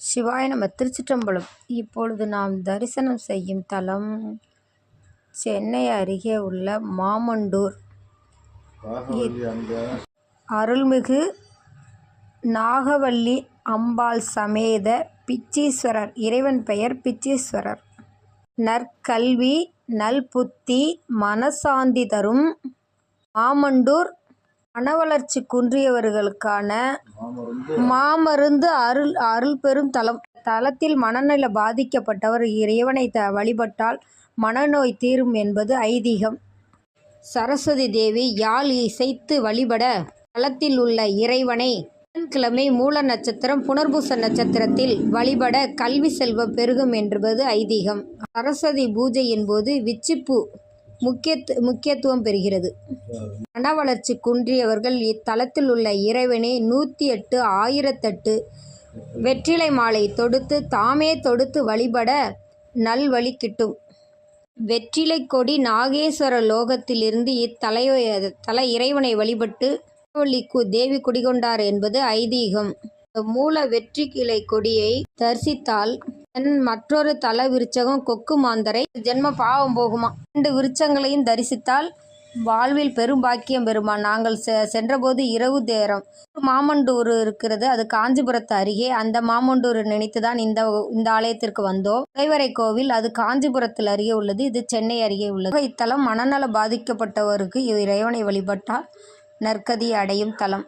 சிவாய நம. திருச்சிற்றம்பலம். இப்பொழுது நாம் தரிசனம் செய்யும் தலம் சென்னை அருகே உள்ள மாமண்டூர் அருள்மிகு நாகவல்லி அம்பாள் சமேத பிச்சீஸ்வரர். இறைவன் பெயர் பிச்சீஸ்வரர். நற்கல்வி நல்புத்தி மனசாந்தி தரும் மாமண்டூர் மனவளர்ச்சி குன்றியவர்களுக்கான மாமருந்து அருள் பெரும் தலம். தலத்தில் மனநல பாதிக்கப்பட்டவர் இறைவனை வழிபட்டால் மனநோய் தீரும் என்பது ஐதீகம். சரஸ்வதி தேவி யாழ் இசைத்து வழிபட தலத்தில் உள்ள இறைவனை புதன்கிழமை மூல நட்சத்திரம் புனர்பூச நட்சத்திரத்தில் வழிபட கல்வி செல்வம் பெருகும் என்பது ஐதீகம். சரஸ்வதி பூஜையின் போது விச்சிப்பூ முக்கியத்துவம் பெறுகிறது. மன வளர்ச்சி குன்றியவர்கள் இத்தலத்தில் உள்ள இறைவனை 108 1008 வெற்றிலை மாலை தொடுத்து தாமே தொடுத்து வழிபட நல்வழி கிட்டும். வெற்றிலை கொடி நாகேஸ்வர லோகத்திலிருந்து இத்தல இறைவனை வழிபட்டு தேவி குடிகொண்டார் என்பது ஐதீகம். மூல வெற்றி கிளை கொடியை தரிசித்தால் மற்றொரு தல விருச்சகம் கொக்கு மாந்தரை ஜென்ம பாவம் போகுமா. 2 விருச்சங்களையும் தரிசித்தால் வாழ்வில் பெரும் பாக்கியம் பெறுமா. நாங்கள் சென்றபோது இரவு நேரம். மாமண்டூர் இருக்கிறது, அது காஞ்சிபுரத்து அருகே. அந்த மாமண்டூர் நினைத்துதான் இந்த ஆலயத்திற்கு வந்தோம். குடைவரை கோவில் அது காஞ்சிபுரத்தில் அருகே உள்ளது, இது சென்னை அருகே உள்ளது. இத்தலம் மனநல பாதிக்கப்பட்டவருக்கு இறைவனை வழிபட்டால் நற்கதி அடையும் தலம்.